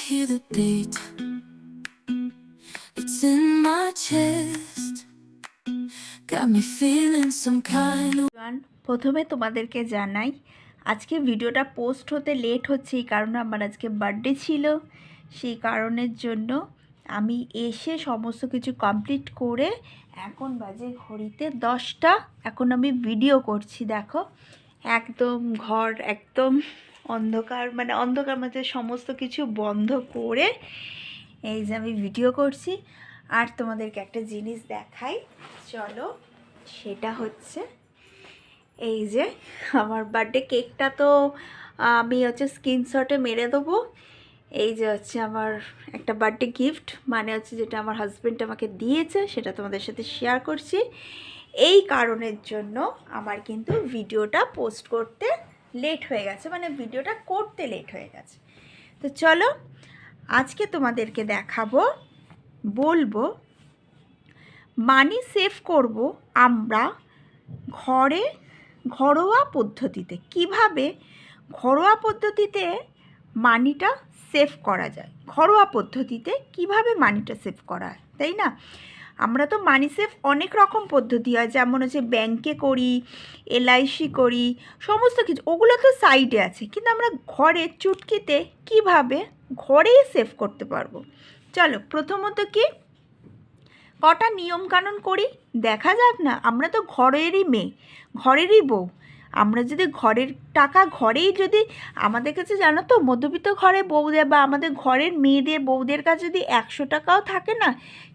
hear the beat. It's in my chest. Got me feeling some kind of. প্রথমে তোমাদেরকে জানাই আজকে ভিডিওটা পোস্ট হতে লেট হচ্ছে এই কারণে আমার আজকে বার্থডে ছিল। সেই কারণের জন্য আমি এসে সমস্ত কিছু কমপ্লিট করে এখন বাজে ঘড়িতে 10টা। এখন আমি ভিডিও করছি। দেখো একদম ঘর একদম অন্ধকার, মানে অন্ধকার মধ্যে সমস্ত কিছু বন্ধ করে এই যে আমি ভিডিও করছি। আর তোমাদেরকে একটা জিনিস দেখাই, চলো। সেটা হচ্ছে এই যে আমার বার্থডে কেকটা তো আমি স্ক্রিনশটে মেরে দেবো। এই যে আমার একটা বার্থডে গিফট, মানে যেটা আমার হাজব্যান্ড আমাকে দিয়েছে, সেটা তোমাদের সাথে শেয়ার করছি। এই কারণের জন্য আমার কিন্তু ভিডিওটা পোস্ট করতে লেট হয়ে গেছে, মানে ভিডিওটা করতে লেট হয়ে গেছে। তো চলো আজকে তোমাদেরকে দেখাবো, বলবো মানি সেভ করব আমরা ঘরোয়া পদ্ধতিতে। কিভাবে ঘরোয়া পদ্ধতিতে মানিটা সেভ করা যায়, ঘরোয়া পদ্ধতিতে কিভাবে মানিটা সেভ করা হয়, তাই না? আমরা তো মানি সেভ অনেক রকম পদ্ধতি হয়, যেমন ব্যাংকে করি, এলআইসি করি, সমস্ত কিছু, ওগুলো তো সাইডে আছে। কিন্তু আমরা ঘরে চুটকিতে কিভাবে ঘরেই সেভ করতে পারবো। চলো প্রথমত কি কটা নিয়মকানুন করি দেখা যাক না। আমরা তো ঘরেরই মেয়ে, ঘরেরই বউ। আমরা যদি ঘরের টাকা ঘরেই যদি আমাদের কাছে, জানো তো, মধ্যবিত্ত ঘরে বউদের বা আমাদের ঘরের মেয়েদের বউদের কাছে যদি 100 টাকাও থাকে না,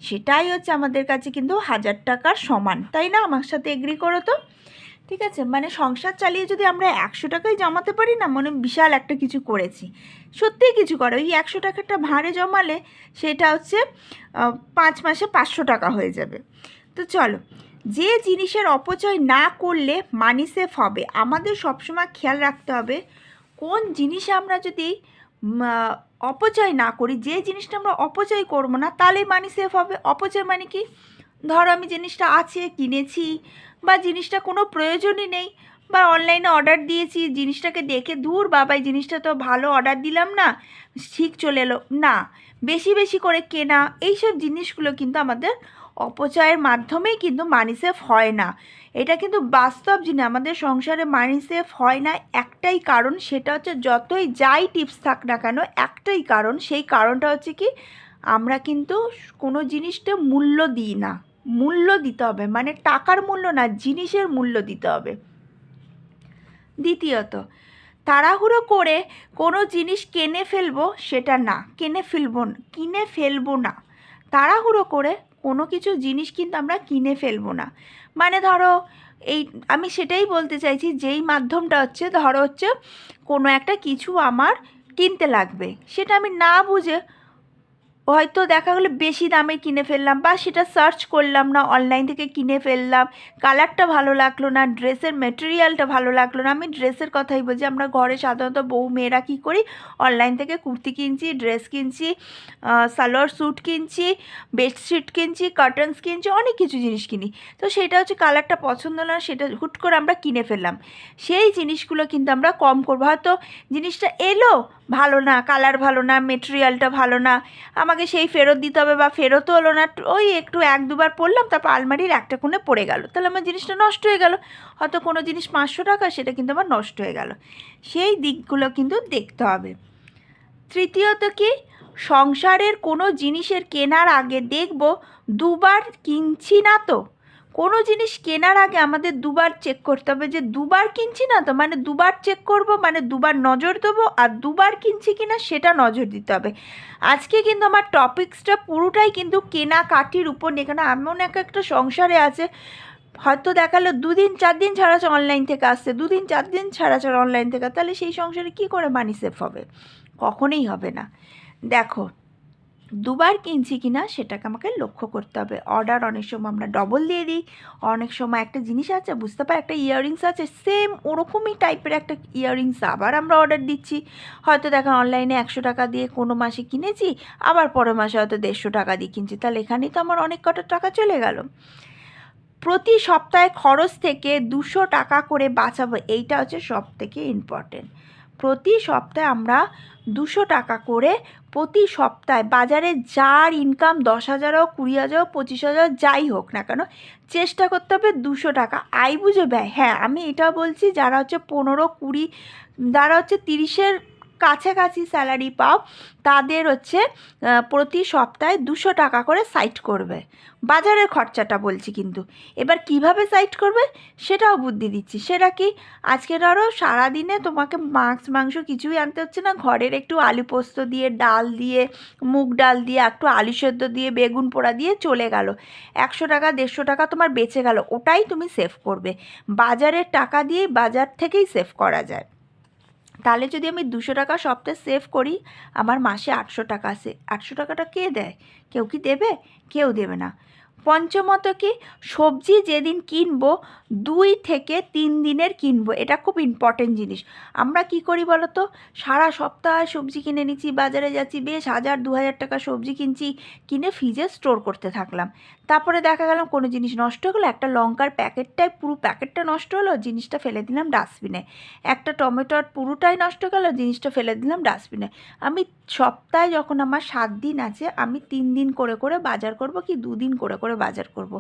সেটাই আমাদের কাছে কিন্তু 1000 টাকার সমান, তাই না? আমার সাথে এগ্রি করো তো। ঠিক আছে, মানে সংসার চালিয়ে যদি আমরা 100 টাকাই জমাতে পারি না, মনে বিশাল একটা কিছু করেছি। সত্যিই কিছু করে। ওই 100 টাকাটা ভাঁড়ে জমালে সেটা 5 মাসে 500 টাকা হয়ে যাবে। তো চলো, যে জিনিসের অপচয় না করলে মানি সেভ হবে, আমাদের সবসময় খেয়াল রাখতে হবে কোন জিনিসে আমরা যদি অপচয় না করি, যে জিনিসটা আমরা অপচয় করব না, তাহলে মানি সেভ হবে। অপচয় মানে কি? ধরো আমি জিনিসটা আছে কিনেছি, বা জিনিসটা কোনো প্রয়োজনই নেই, বা অনলাইনে অর্ডার দিয়েছি, জিনিসটাকে দেখে ধুর বাবা এই জিনিসটা তো ভালো, অর্ডার দিলাম না, ঠিক চলে এলো না, বেশি বেশি করে কেনা, এইসব জিনিসগুলো কিন্তু আমাদের অপচয়ের মাধ্যমেই কিন্তু মানি সেভ হয় না। এটা কিন্তু বাস্তব জিনিস। আমাদের সংসারে মানি সেভ হয় না একটাই কারণ, সেটা যতই যাই টিপস থাক না কেন, একটাই কারণ। সেই কারণটা কি, আমরা কিন্তু কোনো জিনিসটা মূল্য দিই না। মূল্য দিতে হবে, মানে টাকার মূল্য না, জিনিসের মূল্য দিতে হবে। দ্বিতীয়ত, তাড়াহুড়ো করে কোনো জিনিস কিনে ফেলবো না। তাড়াহুড়ো করে কোনো কিছু জিনিস কিন্তু আমরা কিনে ফেলবো না। মানে ধরো এই আমি সেটাই বলতে চাইছি, যেই মাধ্যমটা ধরো কোনো একটা কিছু আমার কিনতে লাগবে, সেটা আমি না বুঝে হয়তো দেখা গেলো বেশি দামে কিনে ফেললাম, বা সেটা সার্চ করলাম না, অনলাইন থেকে কিনে ফেললাম। কালারটা ভালো লাগলো না, ড্রেসের মেটেরিয়ালটা ভালো লাগলো না। আমি ড্রেসের কথাই বলছি। আমরা ঘরে সাধারণত বউ মেয়েরা কী করি, অনলাইন থেকে কুর্তি কিনছি, ড্রেস কিনছি, সালোয়ার স্যুট কিনছি, বেডশিট কিনছি, কার্টেন্স কিনছি, অনেক কিছু জিনিস কিনি। তো সেটা কালারটা পছন্দ না, সেটা হুট করে আমরা কিনে ফেললাম। সেই জিনিসগুলো কিন্তু আমরা কম করবো। হয়তো জিনিসটা এলো ভালো না, কালার ভালো না, মেটেরিয়ালটা ভালো না, আমাকে সেই ফেরত দিতে হবে, বা ফেরতও হলো না, ওই একটু 1-2 বার পরলাম, তারপর আলমারির একটা কোণে পড়ে গেল, তাহলে আমার জিনিসটা নষ্ট হয়ে গেল। হয়তো কোনো জিনিস 500 টাকা, সেটা কিন্তু আমার নষ্ট হয়ে গেল। সেই দিকগুলো কিন্তু দেখতে হবে। তৃতীয়ত কি, সংসারের কোনো জিনিসের কেনার আগে দেখব 2বার কিনছি না তো। কোনো জিনিস কেনার আগে আমাদের 2বার চেক করতে হবে, যে 2বার কিনছি না তো, মানে 2বার চেক করব, মানে 2বার নজর দেবো, আর 2বার কিনছি কিনা সেটা নজর দিতে হবে। আজকে কিন্তু আমার টপিক্সটা পুরোটাই কিন্তু কেনাকাটির উপর নিয়ে। কেন এমন একটা সংসারে আছে, হয়তো দেখালো 2-4 দিন ছাড়া অনলাইন থেকে আসছে, 2-4 দিন ছাড়া অনলাইন থেকে, তাহলে সেই সংসারে কী করে মানি সেভ হবে? কখনোই হবে না। দেখো 2বার কিনছি কিনা সেটাকে আমাকে লক্ষ্য করতে হবে। অর্ডার অনেক সময় আমরা ডবল দিয়ে দিই, অনেক সময় একটা জিনিস আছে বুঝতে পারি, একটা ইয়াররিংস আছে, সেম ওরকমই টাইপের একটা ইয়াররিংস আবার আমরা অর্ডার দিচ্ছি। হয়তো দেখেন অনলাইনে 100 টাকা দিয়ে কোনো মাসে কিনেছি, আবার পরের মাসে হয়তো 150 টাকা দিয়ে কিনছি, তাহলে এখানেই তো আমার অনেক কটা টাকা চলে গেল। প্রতি সপ্তাহে খরচ থেকে 200 টাকা করে বাঁচাবো, এইটা সব থেকে ইম্পর্টেন্ট। প্রতি সপ্তাহে আমরা 200 টাকা করে প্রতি সপ্তাহে বাজারে যার ইনকাম 10,000 হোক, 20,000 হোক, 25,000 যাই হোক না কেন, চেষ্টা করতে হবে 200 টাকা আয় বুঝে ব্যয়। হ্যাঁ, আমি এটা বলছি যারা হচ্ছে 15, 20, যারা হচ্ছে 30-এর কাছাকাছি স্যালারি পাও, তাদের হচ্ছে প্রতি সপ্তাহে 200 টাকা করে সাইড করবে। বাজারের খরচাটা বলছি, কিন্তু এবার কিভাবে সাইড করবে সেটাও বুদ্ধি দিচ্ছি। সেটা কি, আজকে ধরো সারাদিনে তোমাকে মাছ মাংস কিছুই আনতে হচ্ছে না, ঘরের একটু আলু পোস্ত দিয়ে, ডাল দিয়ে, মুগ ডাল দিয়ে, একটু আলু সেদ্ধ দিয়ে, বেগুন পোড়া দিয়ে চলে গেল, 100 টাকা 150 টাকা তোমার বেঁচে গেল, ওটাই তুমি সেভ করবে। বাজারের টাকা দিয়েই বাজার থেকেই সেভ করা যায়। তাহলে যদি আমি 200 টাকা সপ্তাহে সেভ করি, আমার মাসে 800 টাকা আসে। 800 টাকাটা কে দেয়? কেউ কি দেবে? কেউ দেবে না। পঞ্চমত কি, সবজি যেদিন কিনবো 2 থেকে 3 দিনের কিনবো, এটা খুব ইম্পর্টেন্ট জিনিস। আমরা কি করি বলো তো, সারা সপ্তাহ সবজি কিনে নিচ্ছি, বাজারে যাচ্ছি, বেশ 1,000-2,000 টাকা সবজি কিনছি, কিনে ফ্রিজে স্টোর করতে থাকলাম। তারপরে দেখা গেল কোনো জিনিস নষ্ট হলো, একটা লঙ্কার প্যাকেটটাই, পুরো প্যাকেটটা নষ্ট হলো, জিনিসটা ফেলে দিলাম ডাস্টবিনে। একটা টমেটোর পুরোটাই নষ্ট গেল, জিনিসটা ফেলে দিলাম ডাস্টবিনে। আমি সপ্তাহে যখন আমার 7 দিন আছে, আমি 3 দিন করে করে বাজার করব, কি 2 দিন করে করে বাজার করব।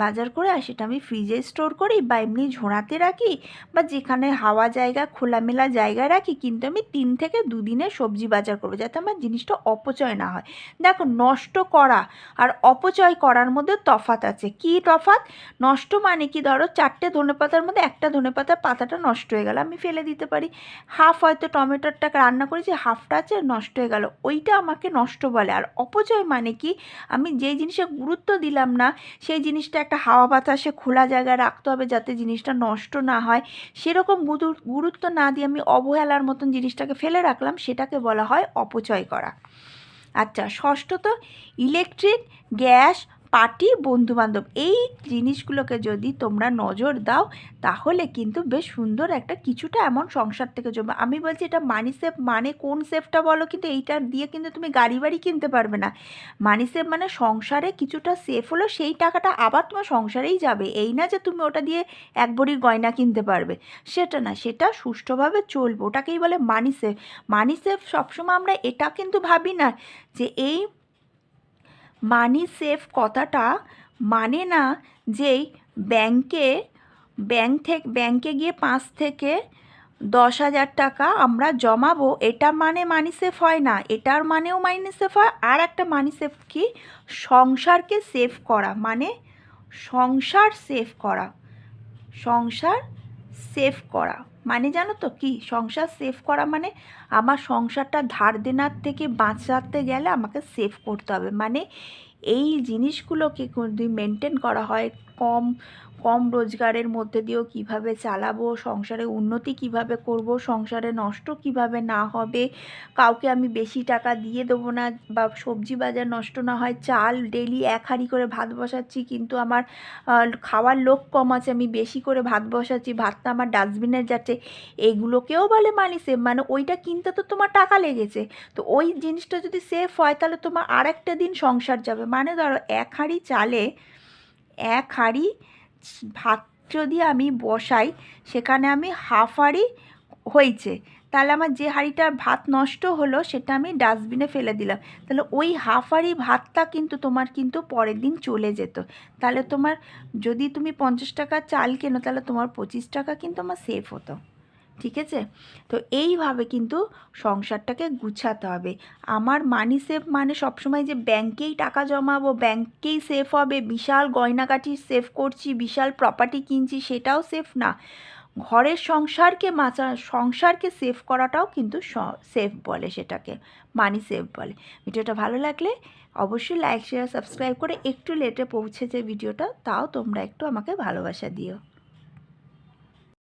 বাজার করে আর সেটা আমি ফ্রিজে স্টোর করি, বা এমনি ঝোড়াতে রাখি, বা যেখানে হাওয়া জায়গা, খোলামেলা জায়গায় রাখি, কিন্তু আমি 3 থেকে 2 দিনে সবজি বাজার করব, যাতে আমার জিনিসটা অপচয় না হয়। দেখো, নষ্ট করা আর অপচয় করার মধ্যে তফাৎ আছে। কি তফাৎ? নষ্ট মানে কি, ধরো 4টে ধনেপাতার মধ্যে একটা ধনেপাতার পাতাটা নষ্ট হয়ে গেল, আমি ফেলে দিতে পারি। হাফ হয়তো টমেটোটা রান্না করেছি, হাফটা আছে নষ্ট হয়ে গেল, ওইটা আমাকে নষ্ট বলে। আর অপচয় মানে কি, আমি যেই জিনিসে গুরুত্ব দিলাম না, সেই জিনিসটা একটা হাওয়া বাতাসে খোলা জায়গায় রাখতে হবে, যাতে জিনিসটা নষ্ট না হয়, সেরকম গুরুত্ব না দিয়ে আমি অবহেলার মতন জিনিসটাকে ফেলে রাখলাম, সেটাকে বলা হয় অপচয় করা। আচ্ছা, ষষ্ঠত, ইলেকট্রিক, গ্যাস, পার্টি, বন্ধুবান্ধব, এই জিনিসগুলোকে যদি তোমরা নজর দাও, তাহলে কিন্তু বেশ সুন্দর একটা কিছুটা এমন সংসার থেকে জমবে। আমি বলছি এটা মানি সেভ, মানে কোন সেভটা বলো, কিন্তু এইটা দিয়ে কিন্তু তুমি গাড়ি বাড়ি কিনতে পারবে না। মানি সেভ মানে সংসারে কিছুটা সেভ হলো, সেই টাকাটা আবার তোমার সংসারেই যাবে। এই না যে তুমি ওটা দিয়ে 1 ভরি গয়না কিনতে পারবে, সেটা না, সেটা সুষ্ঠুভাবে চলবে, ওটাকেই বলে মানি সেভ। মানি সেভ সবসময় আমরা এটা কিন্তু ভাবি না যে এই মানি সেভ কথাটা মানে না যেই ব্যাংকে গিয়ে 5 থেকে 10,000 টাকা আমরা জমাবো, এটা মানে মানি সেভ হয় না। এটার মানেও মানি সেভ হয়। আর একটা মানি সেভ কি, সংসারকে সেভ করা, মানে সংসার সেভ করা। সংসার সেভ করা মানে জানো তো কি, সংসার সেভ করা মানে আমার সংসারটা ধার দেনার থেকে বাঁচাতে গেলে আমাকে সেভ করতে হবে। মানে এই জিনিসগুলোকে যদি মেনটেন করা হয়, কম কম রোজগারের মধ্যে দিয়েও কিভাবে চালাবো, সংসারে উন্নতি কিভাবে করব, সংসারে নষ্ট কিভাবে না হবে, কাউকে আমি বেশি টাকা দিয়ে দেবো না, বা সবজি বাজার নষ্ট না হয়, চাল ডেলি 1 হাঁড়ি করে ভাত বসাচ্ছি, কিন্তু আমার খাওয়ার লোক কম আছে, আমি বেশি করে ভাত বসাচ্ছি, ভাতটা আমার ডাস্টবিনে যাচ্ছে, এগুলোকেও বলে মানি সেভ। মানে ওইটা কিনতে তো তোমার টাকা লেগেছে, তো ওই জিনিসটা যদি সেভ হয়, তাহলে তোমার আর একটা দিন সংসার যাবে। মানে ধরো 1 হাঁড়ি চালে 1 হাঁড়ি ভাত যদি আমি বসাই, সেখানে আমি হাফ হাঁড়ি হয়েছে, তাহলে আমার যে হাঁড়িটার ভাত নষ্ট হলো সেটা আমি ডাস্টবিনে ফেলে দিলাম, তাহলে ওই হাফ হাঁড়ি ভাতটা কিন্তু তোমার কিন্তু পরের দিন চলে যেত। তাহলে তোমার, যদি তুমি 50 টাকা চাল কেনো, তাহলে তোমার 25 টাকা কিন্তু আমার সেভ হতো। ঠিক আছে? তো এইভাবে কিন্তু সংসারটাকে গুছাতে হবে। আমার মানি সেভ মানে সবসময় যে ব্যাংকেই টাকা জমাবো, ব্যাংকেই সেভ হবে, বিশাল গয়নাগাটি সেভ করছি, বিশাল প্রপার্টি কিনছি, সেটাও সেভ না। ঘরের সংসারকে সেভ করাটাও কিন্তু সেভ বলে, সেটাকে মানি সেভ বলে। ভিডিওটা ভালো লাগলে অবশ্যই লাইক, শেয়ার, সাবস্ক্রাইব করে, একটু লেটে পৌঁছেছে ভিডিওটা, তাও তোমরা একটু আমাকে ভালোবাসা দিও।